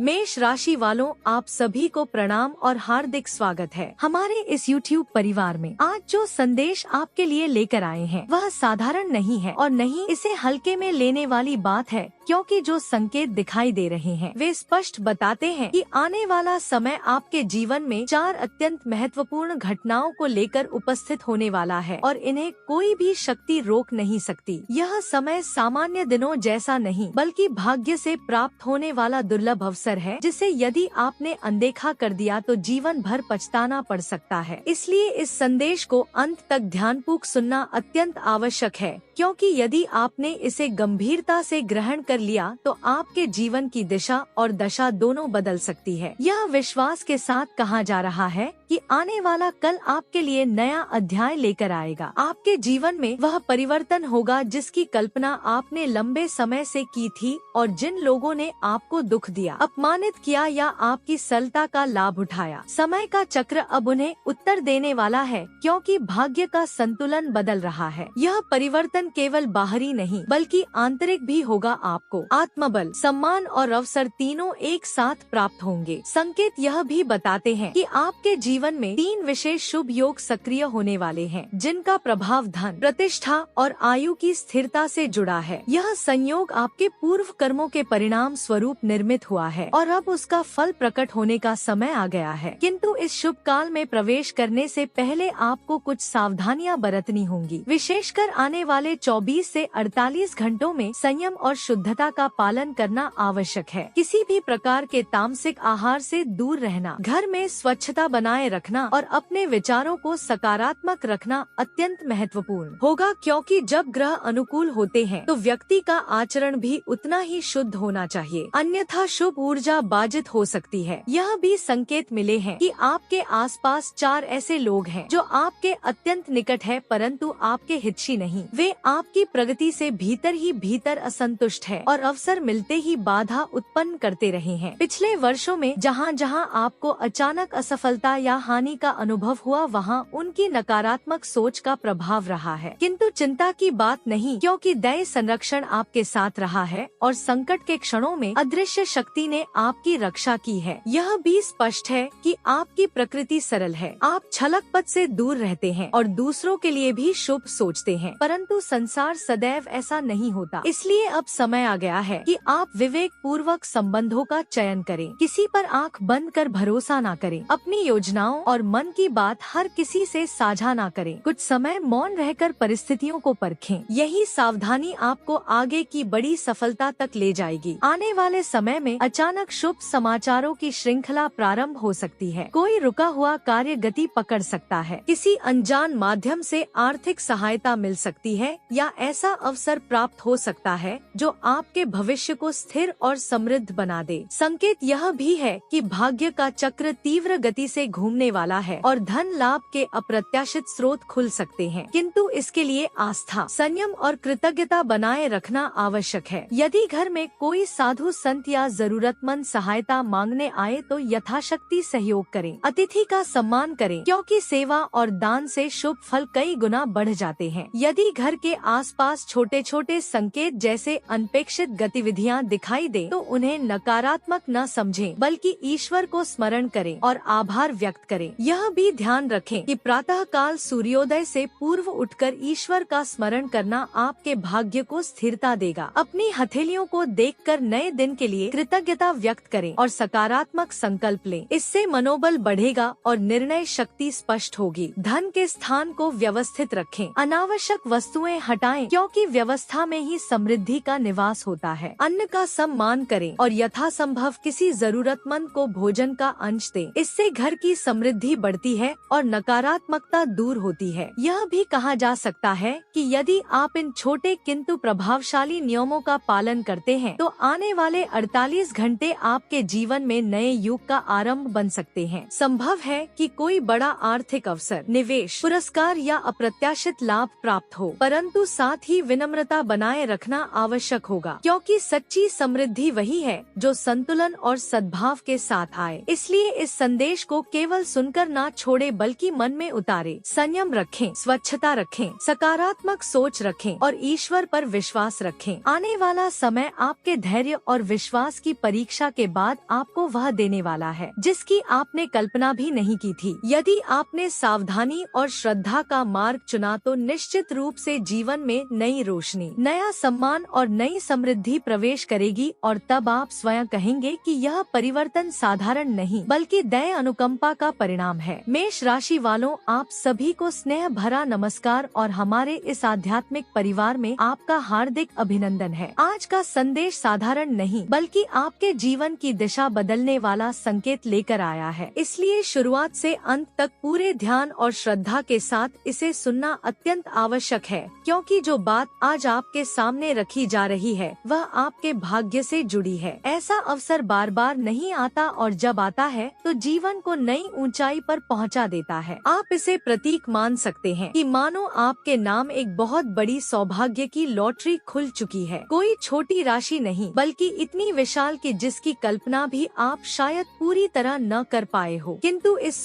मेष राशि वालों, आप सभी को प्रणाम और हार्दिक स्वागत है हमारे इस YouTube परिवार में। आज जो संदेश आपके लिए लेकर आए हैं वह साधारण नहीं है और नहीं इसे हल्के में लेने वाली बात है, क्योंकि जो संकेत दिखाई दे रहे हैं वे स्पष्ट बताते हैं कि आने वाला समय आपके जीवन में 4 अत्यंत महत्वपूर्ण घटनाओं को लेकर उपस्थित होने वाला है और इन्हें कोई भी शक्ति रोक नहीं सकती। यह समय सामान्य दिनों जैसा नहीं बल्कि भाग्य से प्राप्त होने वाला दुर्लभ अवसर है, जिसे यदि आपने अनदेखा कर दिया तो जीवन भर पछताना पड़ सकता है। इसलिए इस संदेश को अंत तक ध्यानपूर्वक सुनना अत्यंत आवश्यक है, क्योंकि यदि आपने इसे गंभीरता से ग्रहण कर लिया तो आपके जीवन की दिशा और दशा दोनों बदल सकती है। यह विश्वास के साथ कहा जा रहा है कि आने वाला कल आपके लिए नया अध्याय लेकर आएगा। आपके जीवन में वह परिवर्तन होगा जिसकी कल्पना आपने लंबे समय से की थी और जिन लोगों ने आपको दुख दिया, अपमानित किया या आपकी सरलता का लाभ उठाया, समय का चक्र अब उन्हें उत्तर देने वाला है, क्योंकि भाग्य का संतुलन बदल रहा है। यह परिवर्तन केवल बाहरी नहीं बल्कि आंतरिक भी होगा। आपको आत्मबल, सम्मान और अवसर तीनों एक साथ प्राप्त होंगे। संकेत यह भी बताते हैं कि आपके जीवन में 3 विशेष शुभ योग सक्रिय होने वाले हैं, जिनका प्रभाव धन, प्रतिष्ठा और आयु की स्थिरता से जुड़ा है। यह संयोग आपके पूर्व कर्मों के परिणाम स्वरूप निर्मित हुआ है और अब उसका फल प्रकट होने का समय आ गया है। किंतु इस शुभ काल में प्रवेश करने से पहले आपको कुछ सावधानियां बरतनी होंगी। विशेषकर आने वाले 24 से 48 घंटों में संयम और शुद्धता का पालन करना आवश्यक है। किसी भी प्रकार के तामसिक आहार से दूर रहना, घर में स्वच्छता बनाए रखना और अपने विचारों को सकारात्मक रखना अत्यंत महत्वपूर्ण होगा, क्योंकि जब ग्रह अनुकूल होते हैं तो व्यक्ति का आचरण भी उतना ही शुद्ध होना चाहिए, अन्यथा शुभ ऊर्जा बाधित हो सकती है। यह भी संकेत मिले हैं कि आपके आसपास 4 ऐसे लोग हैं जो आपके अत्यंत निकट है, परंतु आपके हितैषी नहीं। वे आपकी प्रगति से भीतर ही भीतर असंतुष्ट है और अवसर मिलते ही बाधा उत्पन्न करते रहे हैं। पिछले वर्षों में जहां जहां आपको अचानक असफलता या हानि का अनुभव हुआ, वहां उनकी नकारात्मक सोच का प्रभाव रहा है। किंतु चिंता की बात नहीं, क्योंकि दैव संरक्षण आपके साथ रहा है और संकट के क्षणों में अदृश्य शक्ति ने आपकी रक्षा की है। यह भी स्पष्ट है कि आपकी प्रकृति सरल है, आप छलकपट से दूर रहते हैं और दूसरों के लिए भी शुभ सोचते हैं, परंतु संसार सदैव ऐसा नहीं होता। इसलिए अब समय आ गया है कि आप विवेक पूर्वक संबंधों का चयन करें। किसी पर आंख बंद कर भरोसा न करें। अपनी योजनाओं और मन की बात हर किसी से साझा न करें। कुछ समय मौन रहकर परिस्थितियों को परखें। यही सावधानी आपको आगे की बड़ी सफलता तक ले जाएगी। आने वाले समय में अचानक शुभ समाचारों की श्रृंखला प्रारंभ हो सकती है। कोई रुका हुआ कार्य गति पकड़ सकता है। किसी अनजान माध्यम से आर्थिक सहायता मिल सकती है या ऐसा अवसर प्राप्त हो सकता है जो आपके भविष्य को स्थिर और समृद्ध बना दे। संकेत यह भी है कि भाग्य का चक्र तीव्र गति से घूमने वाला है और धन लाभ के अप्रत्याशित स्रोत खुल सकते हैं, किंतु इसके लिए आस्था, संयम और कृतज्ञता बनाए रखना आवश्यक है। यदि घर में कोई साधु संत या जरूरतमंद सहायता मांगने आए तो यथाशक्ति सहयोग करें। अतिथि का सम्मान करें, क्योंकि सेवा और दान से शुभ फल कई गुना बढ़ जाते हैं। यदि घर के आसपास छोटे छोटे संकेत जैसे अनपेक्षित गतिविधियां दिखाई दे तो उन्हें नकारात्मक न समझें, बल्कि ईश्वर को स्मरण करें और आभार व्यक्त करें। यह भी ध्यान रखें कि प्रातः काल सूर्योदय से पूर्व उठकर ईश्वर का स्मरण करना आपके भाग्य को स्थिरता देगा। अपनी हथेलियों को देखकर नए दिन के लिए कृतज्ञता व्यक्त करें और सकारात्मक संकल्प लें। इससे मनोबल बढ़ेगा और निर्णय शक्ति स्पष्ट होगी। धन के स्थान को व्यवस्थित रखें। अनावश्यक वस्तुएं हटाएं, क्योंकि व्यवस्था में ही समृद्धि का निवास होता है। अन्न का सम्मान करें और यथासंभव किसी जरूरतमंद को भोजन का अंश दें। इससे घर की समृद्धि बढ़ती है और नकारात्मकता दूर होती है। यह भी कहा जा सकता है कि यदि आप इन छोटे किंतु प्रभावशाली नियमों का पालन करते हैं तो आने वाले 48 घंटे आपके जीवन में नए युग का आरंभ बन सकते हैं। संभव है कि कोई बड़ा आर्थिक अवसर, निवेश, पुरस्कार या अप्रत्याशित लाभ प्राप्त हो, परंतु साथ ही विनम्रता बनाए रखना आवश्यक होगा, क्योंकि सच्ची समृद्धि वही है जो संतुलन और सद्भाव के साथ आए। इसलिए इस संदेश को केवल केवल सुनकर ना छोड़े बल्कि मन में उतारे। संयम रखें, स्वच्छता रखें, सकारात्मक सोच रखें और ईश्वर पर विश्वास रखें। आने वाला समय आपके धैर्य और विश्वास की परीक्षा के बाद आपको वह देने वाला है जिसकी आपने कल्पना भी नहीं की थी। यदि आपने सावधानी और श्रद्धा का मार्ग चुना तो निश्चित रूप से जीवन में नई रोशनी, नया सम्मान और नई समृद्धि प्रवेश करेगी और तब आप स्वयं कहेंगे कि यह परिवर्तन साधारण नहीं बल्कि दया अनुकंपा का परिणाम है। मेष राशि वालों, आप सभी को स्नेह भरा नमस्कार और हमारे इस आध्यात्मिक परिवार में आपका हार्दिक अभिनंदन है। आज का संदेश साधारण नहीं बल्कि आपके जीवन की दिशा बदलने वाला संकेत लेकर आया है, इसलिए शुरुआत से अंत तक पूरे ध्यान और श्रद्धा के साथ इसे सुनना अत्यंत आवश्यक है, क्योंकि जो बात आज आपके सामने रखी जा रही है वह आपके भाग्य से जुड़ी है। ऐसा अवसर बार बार नहीं आता और जब आता है तो जीवन को नई ऊंचाई पर पहुंचा देता है। आप इसे प्रतीक मान सकते हैं कि मानो आपके नाम एक बहुत बड़ी सौभाग्य की लॉटरी खुल चुकी है। कोई छोटी राशि नहीं बल्कि इतनी विशाल कि जिसकी कल्पना भी आप शायद पूरी तरह न कर पाए हो, किंतु इस